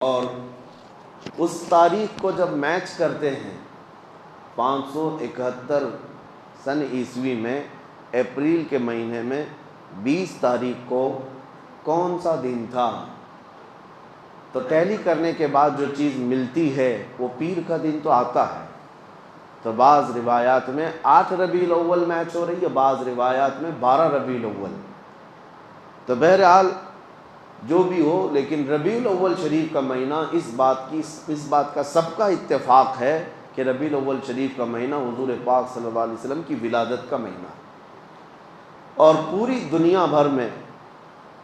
اور اس تاریخ کو جب میچ کرتے ہیں 571 سن عیسوی میں اپریل کے مہینے میں 20 تاریخ کو کون سا دن تھا، تو ٹیلی کرنے کے بعد جو چیز ملتی ہے وہ پیر کا دن تو آتا ہے۔ تو بعض روایات میں 8 ربیع الاول میچ ہو رہی ہے، بعض روایات میں 12 ربیع الاول۔ تو بہرحال جو بھی ہو، لیکن ربیع الاول شریف کا مہینہ اس بات کا سب کا اتفاق ہے کہ ربیع الاول شریف کا مہینہ حضور پاک صلی اللہ علیہ وسلم کی ولادت کا مہینہ ہے۔ اور پوری دنیا بھر میں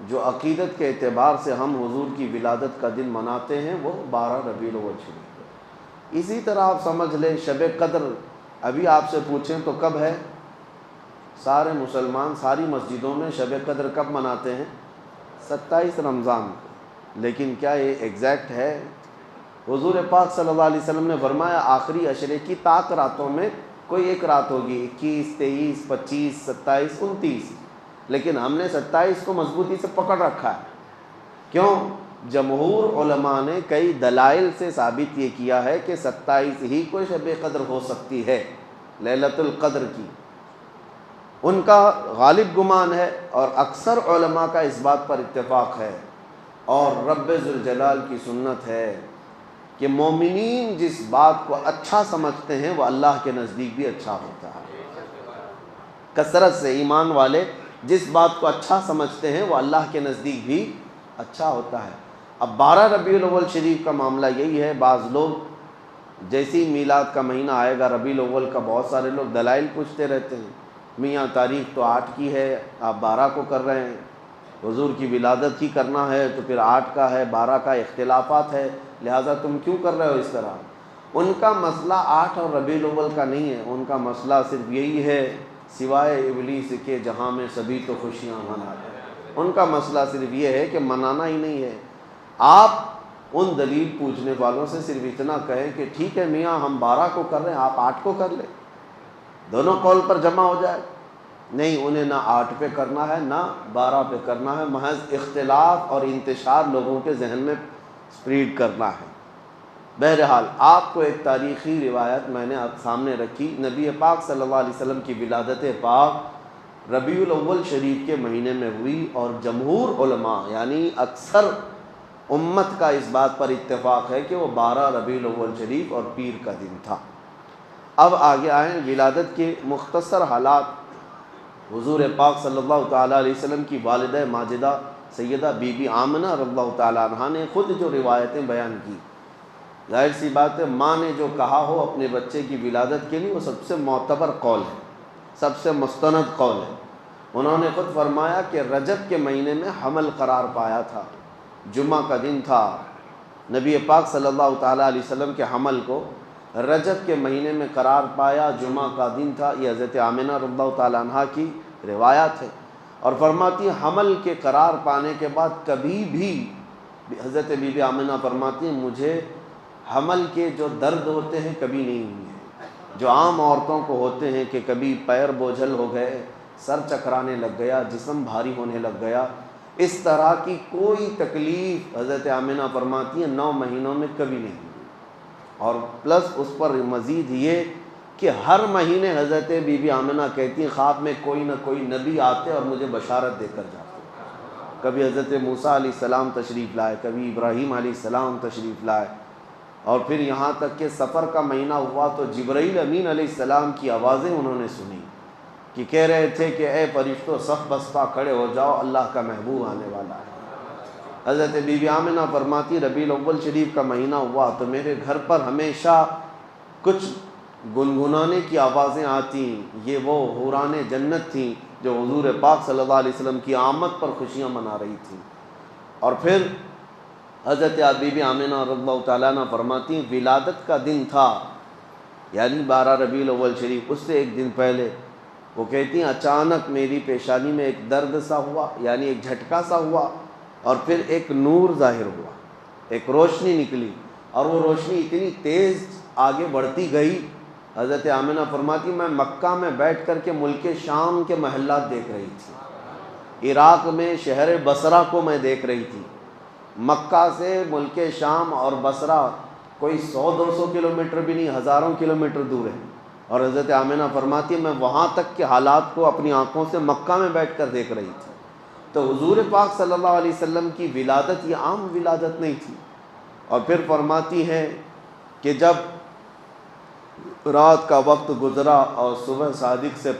جو عقیدت کے اعتبار سے ہم حضور کی ولادت کا دن مناتے ہیں وہ 12 ربیع الاول شریف ہے۔ اسی طرح آپ سمجھ لیں شب قدر ابھی آپ سے پوچھیں تو کب ہے؟ سارے مسلمان ساری مسجدوں میں شب قدر کب مناتے ہیں؟ 27 رمضان کو۔ لیکن کیا یہ ایگزیکٹ ہے؟ حضور پاک صلی اللہ علیہ وسلم نے فرمایا آخری عشرے کی طاق راتوں میں کوئی ایک رات ہوگی، 21، 23، 25، 27، 29، لیکن ہم نے 27 کو مضبوطی سے پکڑ رکھا ہے۔ کیوں؟ جمہور علماء نے کئی دلائل سے ثابت یہ کیا ہے کہ 27 ہی کو شب قدر ہو سکتی ہے، لیلۃ القدر کی۔ ان کا غالب گمان ہے اور اکثر علماء کا اس بات پر اتفاق ہے، اور رب ذوالجلال کی سنت ہے کہ مومنین جس بات کو اچھا سمجھتے ہیں وہ اللہ کے نزدیک بھی اچھا ہوتا ہے۔ کثرت سے ایمان والے جس بات کو اچھا سمجھتے ہیں وہ اللہ کے نزدیک بھی اچھا ہوتا ہے۔ اب 12 ربیع الاول شریف کا معاملہ یہی ہے، بعض لوگ جیسی میلاد کا مہینہ آئے گا ربیع الاول کا، بہت سارے لوگ دلائل پوچھتے رہتے ہیں، میاں تاریخ تو 8 کی ہے، آپ 12 کو کر رہے ہیں، حضور کی ولادت ہی کرنا ہے تو پھر 8 کا ہے، 12 کا اختلافات ہے، لہٰذا تم کیوں کر رہے ہو اس طرح؟ ان کا مسئلہ 8 اور ربیع الاول کا نہیں ہے، ان کا مسئلہ صرف یہی ہے سوائے ابلیس کے جہاں میں سبھی تو خوشیاں مناتے ہیں۔ ان کا مسئلہ صرف یہ ہے کہ منانا ہی نہیں ہے۔ آپ ان دلیل پوچھنے والوں سے صرف اتنا کہیں کہ ٹھیک ہے میاں ہم 12 کو کر رہے ہیں، آپ 8 کو کر لیں، دونوں قول پر جمع ہو جائے۔ نہیں، انہیں نہ 8 پہ کرنا ہے نہ 12 پہ کرنا ہے، محض اختلاف اور انتشار لوگوں کے ذہن میں سپریڈ کرنا ہے۔ بہرحال آپ کو ایک تاریخی روایت میں نے آپ سامنے رکھی، نبی پاک صلی اللہ علیہ وسلم کی ولادت پاک ربیع الاول شریف کے مہینے میں ہوئی، اور جمہور علماء یعنی اکثر امت کا اس بات پر اتفاق ہے کہ وہ 12 ربیع الاول شریف اور پیر کا دن تھا۔ اب آگے آئیں ولادت کے مختصر حالات۔ حضور پاک صلی اللہ تعالیٰ علیہ وسلم کی والدہ ماجدہ سیدہ بی بی آمنہ رضی اللہ تعالیٰ عنہا نے خود جو روایتیں بیان کی، ظاہر سی بات ہے ماں نے جو کہا ہو اپنے بچے کی ولادت کے لیے وہ سب سے معتبر قول ہے، سب سے مستند قول ہے۔ انہوں نے خود فرمایا کہ رجب کے مہینے میں حمل قرار پایا تھا، جمعہ کا دن تھا، نبی پاک صلی اللہ تعالیٰ علیہ وسلم کے حمل کو رجب کے مہینے میں قرار پایا، جمعہ کا دن تھا۔ یہ حضرت آمنہ رضی اللہ تعالیٰ عنہا کی روایات ہے، اور فرماتی ہیں حمل کے قرار پانے کے بعد کبھی بھی حضرت بی بی آمنہ فرماتی ہیں مجھے حمل کے جو درد ہوتے ہیں کبھی نہیں ہوئے ہیں، جو عام عورتوں کو ہوتے ہیں کہ کبھی پیر بوجھل ہو گئے، سر چکرانے لگ گیا، جسم بھاری ہونے لگ گیا، اس طرح کی کوئی تکلیف حضرت آمنہ فرماتی ہیں 9 مہینوں میں کبھی نہیں ہوئی۔ اور پلس اس پر مزید یہ کہ ہر مہینے حضرت بی بی آمنہ کہتی ہیں خواب میں کوئی نہ کوئی نبی آتے اور مجھے بشارت دے کر جاتے، کبھی حضرت موسیٰ علیہ السلام تشریف لائے، کبھی ابراہیم علیہ السلام تشریف لائے، اور پھر یہاں تک کہ سفر کا مہینہ ہوا تو جبرائیل امین علیہ السلام کی آوازیں انہوں نے سنی کہ کہہ رہے تھے کہ اے فرشتوں صف بستہ کھڑے ہو جاؤ، اللہ کا محبوب آنے والا ہے۔ حضرت بی بی آمنہ فرماتی ربیع الاول شریف کا مہینہ ہوا تو میرے گھر پر ہمیشہ کچھ گنگنانے کی آوازیں آتی، یہ وہ حوران جنت تھیں جو حضور پاک صلی اللہ علیہ وسلم کی آمد پر خوشیاں منا رہی تھیں۔ اور پھر حضرت بی بی آمنہ رضی اللہ تعالیٰ عنہ فرماتی ہیں ولادت کا دن تھا، یعنی 12 ربیع الاول شریف، اس سے ایک دن پہلے وہ کہتی ہیں اچانک میری پیشانی میں ایک درد سا ہوا، یعنی ایک جھٹکا سا ہوا، اور پھر ایک نور ظاہر ہوا، ایک روشنی نکلی، اور وہ روشنی اتنی تیز آگے بڑھتی گئی۔ حضرت آمنہ فرماتی میں مکہ میں بیٹھ کر کے ملک شام کے محلات دیکھ رہی تھی، عراق میں شہر بصرہ کو میں دیکھ رہی تھی، مکہ سے ملک شام اور بصرہ کوئی 100-200 کلومیٹر بھی نہیں، ہزاروں کلومیٹر دور ہے، اور حضرت آمنہ فرماتی ہے میں وہاں تک کے حالات کو اپنی آنکھوں سے مکہ میں بیٹھ کر دیکھ رہی تھی۔ تو حضور پاک صلی اللہ علیہ وسلم کی ولادت یہ عام ولادت نہیں تھی۔ اور پھر فرماتی ہیں کہ جب رات کا وقت گزرا اور صبح صادق سے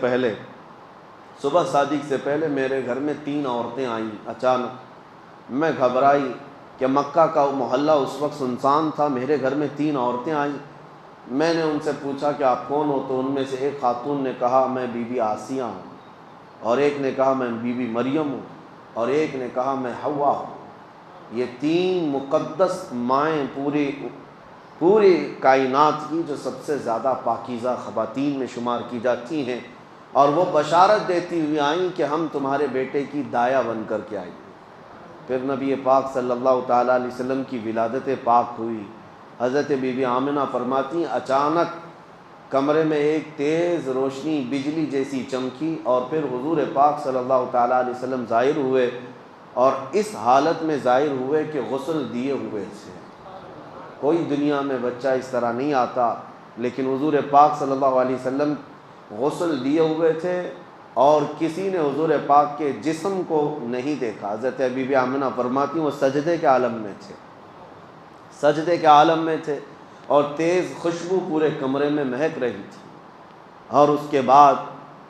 پہلے میرے گھر میں 3 عورتیں آئیں اچانک۔ میں گھبرائی کہ مکہ کا محلہ اس وقت سنسان تھا، میرے گھر میں 3 عورتیں آئیں۔ میں نے ان سے پوچھا کہ آپ کون ہو؟ تو ان میں سے ایک خاتون نے کہا میں بی بی آسیہ ہوں، اور ایک نے کہا میں بی بی مریم ہوں، اور ایک نے کہا میں حوا ہوں۔ یہ 3 مقدس مائیں پوری کائنات کی جو سب سے زیادہ پاکیزہ خواتین میں شمار کی جاتی ہیں، اور وہ بشارت دیتی ہوئی آئیں کہ ہم تمہارے بیٹے کی دایا بن کر کے آئیں۔ پھر نبی پاک صلی اللہ تعالیٰ علیہ وسلم کی ولادت پاک ہوئی۔ حضرت بی بی آمنہ فرماتی ہیں اچانک کمرے میں ایک تیز روشنی بجلی جیسی چمکی، اور پھر حضور پاک صلی اللہ تعالیٰ علیہ وسلم ظاہر ہوئے، اور اس حالت میں ظاہر ہوئے کہ غسل دیے ہوئے تھے۔ کوئی دنیا میں بچہ اس طرح نہیں آتا، لیکن حضور پاک صلی اللہ علیہ وسلم غسل دیے ہوئے تھے، اور کسی نے حضور پاک کے جسم کو نہیں دیکھا۔ حضرت بی بی آمنہ فرماتی ہیں وہ سجدے کے عالم میں تھے، اور تیز خوشبو پورے کمرے میں مہک رہی تھی۔ اور اس کے بعد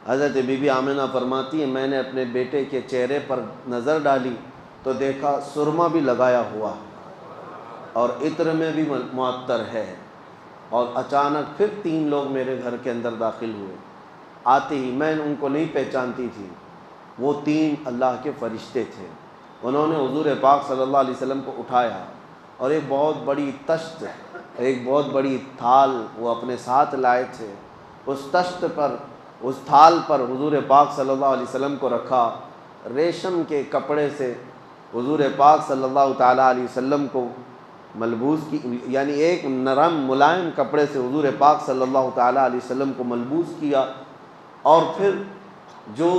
حضرت بی بی آمنہ فرماتی ہیں میں نے اپنے بیٹے کے چہرے پر نظر ڈالی تو دیکھا سرما بھی لگایا ہوا اور عطر میں بھی معطر ہے، اور اچانک پھر 3 لوگ میرے گھر کے اندر داخل ہوئے۔ آتے ہی میں ان کو نہیں پہچانتی تھی، وہ 3 اللہ کے فرشتے تھے۔ انہوں نے حضور پاک صلی اللہ علیہ وسلم کو اٹھایا، اور ایک بہت بڑی تشت، ایک بہت بڑی تھال وہ اپنے ساتھ لائے تھے۔ اس تشت پر، اس تھال پر حضور پاک صلی اللہ علیہ وسلم کو رکھا۔ ریشم کے کپڑے سے حضور پاک صلی اللہ تعالیٰ علیہ وسلم کو ملبوس کی، یعنی ایک نرم ملائم کپڑے سے حضور پاک صلی اللہ تعالیٰ علیہ وسلم کو ملبوس کیا، اور پھر جو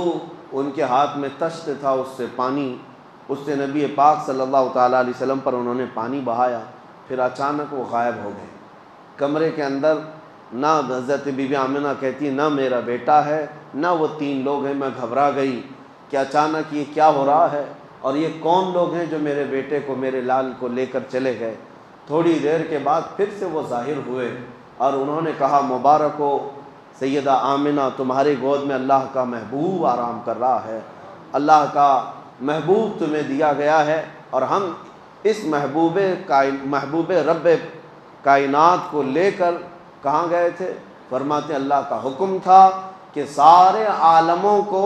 ان کے ہاتھ میں تشت تھا اس سے نبی پاک صلی اللہ تعالیٰ علیہ وسلم پر انہوں نے پانی بہایا۔ پھر اچانک وہ غائب ہو گئے کمرے کے اندر۔ نہ حضرت بی بی آمنہ کہتی نہ میرا بیٹا ہے نہ وہ 3 لوگ ہیں۔ میں گھبرا گئی کہ اچانک یہ کیا ہو رہا ہے، اور یہ کون لوگ ہیں جو میرے بیٹے کو، میرے لال کو لے کر چلے گئے۔ تھوڑی دیر کے بعد پھر سے وہ ظاہر ہوئے، اور انہوں نے کہا مبارک ہو سیدہ آمنہ، تمہارے گود میں اللہ کا محبوب آرام کر رہا ہے، اللہ کا محبوب تمہیں دیا گیا ہے۔ اور ہم اس محبوب رب کائنات کو لے کر کہاں گئے تھے؟ فرماتے اللہ کا حکم تھا کہ سارے عالموں کو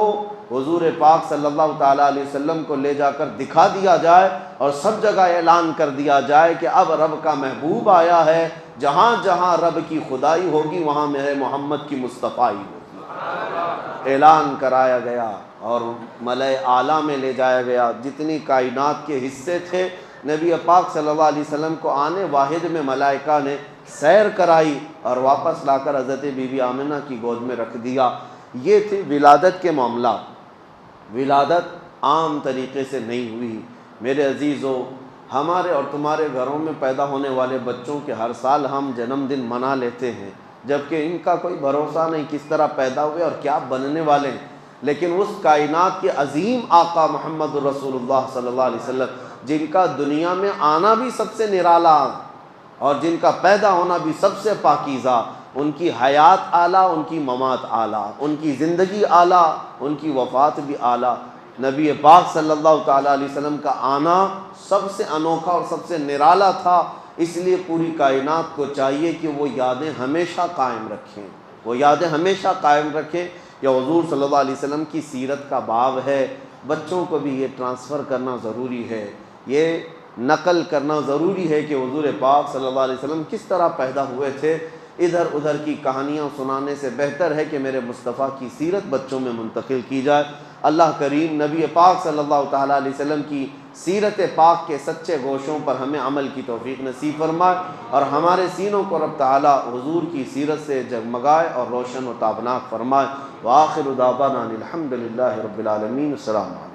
حضور پاک صلی اللہ تعالیٰ علیہ وسلم کو لے جا کر دکھا دیا جائے، اور سب جگہ اعلان کر دیا جائے کہ اب رب کا محبوب آیا ہے، جہاں جہاں رب کی خدائی ہوگی وہاں میرے محمد کی مصطفائی ہوگی۔ اعلان کرایا گیا اور ملائے اعلیٰ میں لے جایا گیا۔ جتنی کائنات کے حصے تھے نبی پاک صلی اللہ علیہ وسلم کو آنے واحد میں ملائکہ نے سیر کرائی، اور واپس لا کر حضرت بی بی آمنہ کی گود میں رکھ دیا۔ یہ تھی ولادت کے معاملات۔ ولادت عام طریقے سے نہیں ہوئی۔ میرے عزیزو، ہمارے اور تمہارے گھروں میں پیدا ہونے والے بچوں کے ہر سال ہم جنم دن منا لیتے ہیں، جبکہ ان کا کوئی بھروسہ نہیں کس طرح پیدا ہوئے اور کیا بننے والے ہیں۔ لیکن اس کائنات کے عظیم آقا محمد رسول اللہ صلی اللہ علیہ وسلم، جن کا دنیا میں آنا بھی سب سے نرالا اور جن کا پیدا ہونا بھی سب سے پاکیزہ، ان کی حیات اعلیٰ، ان کی ممات اعلیٰ، ان کی زندگی اعلیٰ، ان کی وفات بھی اعلیٰ، نبی پاک صلی اللہ تعالیٰ علیہ وسلم کا آنا سب سے انوکھا اور سب سے نرالا تھا۔ اس لیے پوری کائنات کو چاہیے کہ وہ یادیں ہمیشہ قائم رکھیں، وہ یادیں ہمیشہ قائم رکھیں۔ یہ حضور صلی اللہ علیہ وسلم کی سیرت کا باب ہے، بچوں کو بھی یہ ٹرانسفر کرنا ضروری ہے، یہ نقل کرنا ضروری ہے کہ حضور پاک صلی اللہ علیہ وسلم کس طرح پیدا ہوئے تھے۔ ادھر ادھر کی کہانیاں سنانے سے بہتر ہے کہ میرے مصطفیٰ کی سیرت بچوں میں منتقل کی جائے۔ اللہ کریم نبی پاک صلی اللہ تعالیٰ علیہ وسلم کی سیرت پاک کے سچے گوشوں پر ہمیں عمل کی توفیق نصیب فرمائے، اور ہمارے سینوں کو رب تعالیٰ حضور کی سیرت سے جگمگائے اور روشن و تابناک فرمائے۔ وآخر دعوانا الحمد للہ رب العالمین۔ السلام علیکم۔